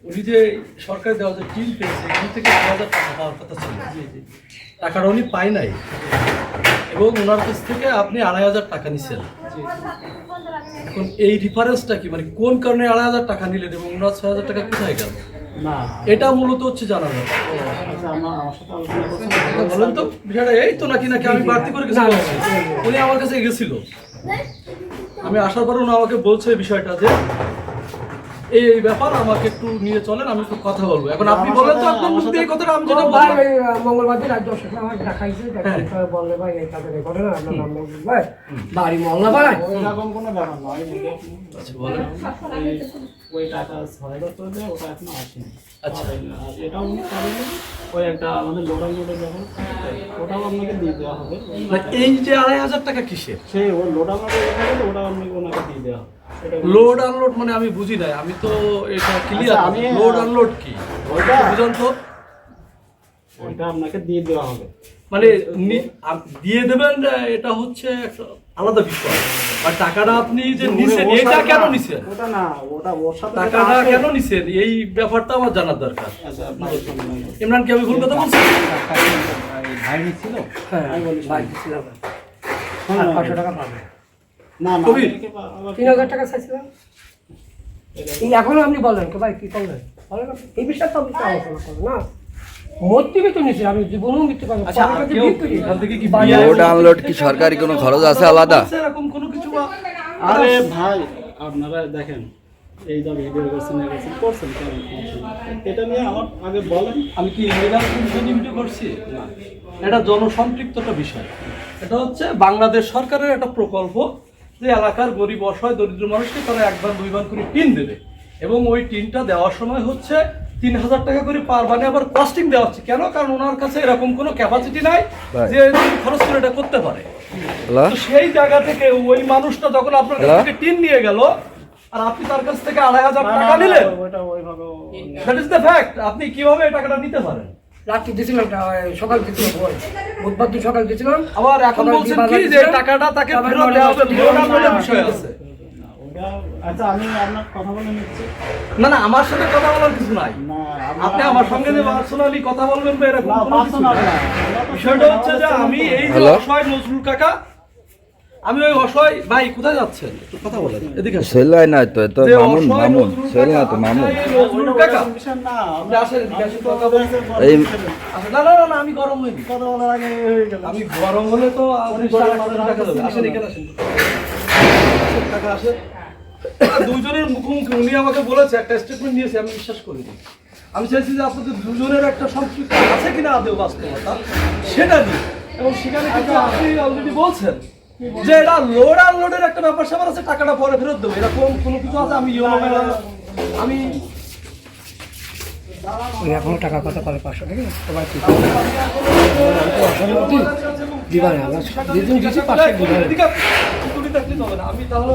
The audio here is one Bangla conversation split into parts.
উনি যে সরকার দেওয়া যে টিম পেয়েছে এখান থেকে 2,000 টাকা পাওয়ার কথা ছিল, টাকাটা উনি পায় নাই এবং ওনার কাছ থেকে আপনি 2,500 টাকা নিচ্ছেন। এখন এই ডিফারেন্সটা কি, মানে কোন কারণে 2,500 টাকা নিলেন এবং ওনার 6,000 টাকা কোথায় গেল? না, এটা মূলত হচ্ছে জানানো। বলেন তো বিষয়টা এই তো নাকি নাকি আমি বাড়তি করে কিছু বলছি? উনি আমার কাছে গেছিল, আমি আসার পরে উনি আমাকে বলছে বিষয়টা যে এই ব্যাপার, আমাকে একটু নিয়ে চলেন, আমি একটু কথা বলবো। এখন আপনি বলেন তো আপনার মুখ দিয়ে কথাটা, আমি যেটা বললাম মঙ্গলবার দিন রাজ্য অফিসে আমার দেখাইছে, বললে ভাই এই কাজে ঘটনা আপনার নাম ভাই বাড়ি মহল্লা ভাই এরকম কোনো ব্যাপার নয়। আচ্ছা বলেন। ওই টাকা 6,000 করে দেয়, ওটা এখনো আসেনি। আচ্ছা, আর এটাও উনি পাবেন, ওই একটা আমাদের লোডার যখন ওটাও আপনাকে দিয়ে দেওয়া হবে। এই যে 2,500 টাকা কিসের? সেই ওর লোডার ওটা আপনাকে ওনাকে দিয়ে দেওয়া হবে। লোড আনলোড মানে আমি বুঝি নাই, আমি তো এটা ক্লিয়ার। আমি লোড আনলোড কি ওইটা বুঝুন তো? ওইটা আপনাকে দিয়ে দেওয়া হবে, মানে দিয়ে দেবেন, এটা হচ্ছে একটা আলাদা বিষয়। আর টাকাটা আপনি যে নিছেন, এটা কেন নিছেন? ওটা না, ওটা ওর সাথে টাকাটা কেন নিছেন এই ব্যাপারটা আমার জানার দরকার। আচ্ছা, আপনার ইমরান কি আমি ভুল কথা বলছি? ভাই নিচ্ছিল, হ্যাঁ আমি বলি ভাই দিছিলাম 500 টাকা পাবে। না না, কবির? 3,000 টাকা চাইছিলাম। এখনো আপনি বলেন তো ভাই কি করলেন বলেন, এই বিষয়ে তো আপনি আলোচনা করেন না। মূর্তি তো নিছি আমি জীবনেও মৃত্যু পাবো। আচ্ছা, কেউ এখান থেকে কি লোড আনলোড কি সরকারি কোনো খরচ আছে আলাদা? এরকম কোনো কিছু আরে ভাই আপনারা দেখেন, এই যা ভিডিও করছেন এটা নিয়ে আমার আগে বলেন। আমি কি ভিডিও করছি? এটা জনসম্পৃক্তটা বিষয়। এটা হচ্ছে বাংলাদেশ সরকারের একটা প্রকল্প, যে এলাকার গরিব অসহায় দরিদ্র মানুষকে তারা 1 বার 2 বার করে টিন দেবে, এবং ওই টিনটা দেওয়ার সময় হচ্ছে 3,000 টাকা করে পার বানে আবার কস্টিং দেওয়া হচ্ছে। কেন? কারণ ওনার কাছে এরকম কোনো ক্যাপাসিটি নাই যে খরচ করে এটা করতে পারে। তো সেই জায়গা থেকে ওই মানুষটা যখন আপনার কাছ থেকে টিন নিয়ে গেল আর আপনি তার কাছ থেকে 2,500 টাকা নিলেন, দ্যাট ইজ দ্য ফ্যাক্ট। আপনি কিভাবে এই টাকাটা নিতে পারেন? রাত্রি দিয়েছিলাম, সকাল দিয়েছিলাম, বুধবার দিন সকাল দিয়েছিলাম। আবার এখন বলছেন কি যে টাকাটা তাকে ফেরত দেওয়া হবে, লোন আনলোডের বিষয় আছে। আচ্ছা, আমি আপনার কথা বলে নিচ্ছি। না না, আমার সাথে কথা বলার কিছু নাই। না, আপনি আমার সঙ্গে যে পার্সোনালি কথা বলবেন বা এরকম কোনো কিছু না, না। বিষয়টা হচ্ছে যে আমি এই যে অসহায় নজরুল কাকা, আমি ওই অসহায় ভাই কোথায় যাচ্ছেন একটু কথা বলেন, এদিকে আসেন। সেলাই না তো, তো মামুন মামুন সেলাই না তো মামুন। নজরুল কাকা না, আপনি আসেন, এদিকে আসেন, কথা বলেন। এই না না না, আমি গরম হইনি। কথা বলার আগে হয়ে গেল। আমি গরম হলে তো আপনি টাকা দেবেন। আসেন, এখানে আসেন, টাকা আসে। দুজনের মুখোমুখি উনি আমাকে বলেছে, একটা স্টেটমেন্ট নিয়েছে, আমি বিশ্বাস করিনি। আমি চাইছি যে আপনাদের দুজনের একটা সম্পৃক্ত আছে কিনা আদৌ বাস্তবতা সেটা নিয়ে, এবং সেখানে কিন্তু আপনি অলরেডি বলছেন যে এটা লোড আনলোডের একটা ব্যাপার স্যাপার আছে, টাকাটা পরে ফেরত দেবো, এরকম কোনো কিছু আছে? আমি আমি এখনো টাকা কথা বলে 500 টাকা সবাই কি দিবারে আমার যেদিন দিচ্ছি 500 দিবারে আমি তাহলে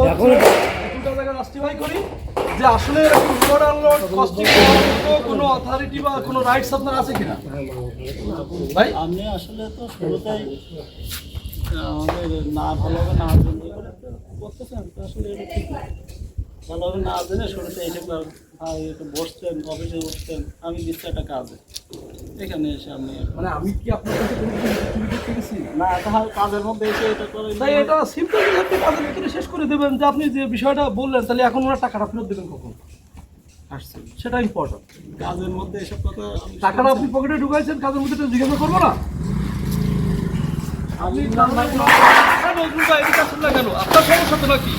দুটো জায়গা জাস্টিফাই করি যে আসলে লোড আনলোড কস্টিং কোনো অথরিটি বা কোনো রাইটস আপনার আছে কিনা ভাই? আমি আসলে তো শুরুতেই আমাদের না ভালোভাবে না জন্য করে করতেছেন, তো আসলে এটা ঠিক না। ভালোভাবে না জেনে শুরুতে এসে ভাই একটু বসতেন, অফিসে বসতেন, আমি দিচ্ছি একটা কাজে, এখানে এসে আমি মানে আমি কি আপনার কাছে কোনো কিছু চুরি করতে গেছি? না, তাহলে কাজের মধ্যে এসে এটা করে তাই এটা সিম্পল, আপনি কাজের ভিতরে শেষ করে দেবেন যে আপনি যে বিষয়টা বললেন, তাহলে এখন ওনার টাকাটা ফেরত দেবেন কখন আসছে। সেটা ইম্পর্টেন্ট। কাজের মধ্যে এসব কথা টাকাটা আপনি পকেটে ঢুকাইছেন, কাজের মধ্যে তো জিজ্ঞাসা করবো না? আপনি এদিকে আসেন না কেন? আপনার সমস্যা তো নাকি?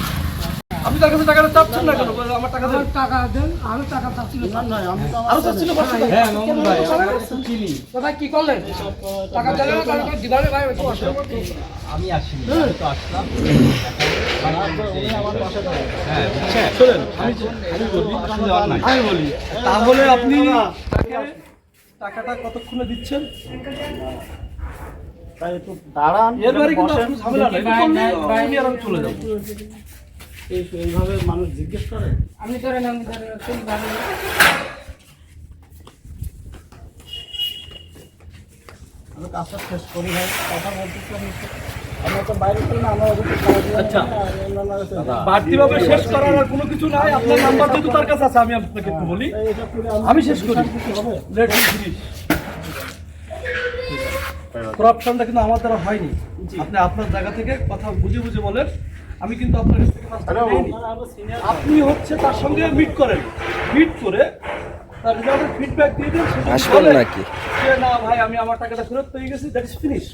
আপনি তার কাছে টাকাটা চাচ্ছেন না কেন? আমার টাকা দেন। টাকা দেন, আমি টাকা চাচ্ছিল নয়, আমি তো আরো চাচ্ছিল 500 টাকা। হ্যাঁ মামুন ভাই, আমরা চিনি ভাই কি করলেন টাকা দিলে টাকা দিবারে ভাই আমি আসিনি, আমি তো আসলাম। শোনেন, আমি বলি তাহলে আপনি টাকাটা কতক্ষণে দিচ্ছেন? তাই একটু দাঁড়ান, এর বাইরে কিন্তু আসলে ঝামেলা নাই, এটা করলেই আমি আর আমি চলে যাবো। এইভাবে মানুষ জিজ্ঞেস করে। আমি ধরেন তুমি ভালো আমি কাজটা শেষ করি ভাই, কথা বলতেছি আমি। আমরা তো বাইরে করি না, আমরা ওদিকে খাওয়া দাওয়া আচ্ছা। করি না, আর অন্যান্য আছে। বাড়তিভাবে শেষ করার আর কোনো কিছু নাই। আপনার নাম্বার যেহেতু তার কাছে আছে, আমি আপনাকে একটু বলি, এইটা করে আমি শেষ করি। কিছু হবে? Late finish. করাপশনটা কিন্তু আমার দ্বারা হয়নি। আপনি আপনার জায়গা থেকে কথা বুঝে বুঝে বলেন, আমি কিন্তু আপনার কাছ থেকে পাঁচ টাকা নেইনি। না, আমরা senior আপনি হচ্ছে তার সঙ্গে মিট করেন, মিট করে তার রেজাল্টের ফিডব্যাক দিয়ে দিন। সে যদি আসবেন বলে নাকি? যে না ভাই আমি আমার টাকাটা ফেরত পেয়ে গেছি, দ্যাট ইজ ফিনিশ।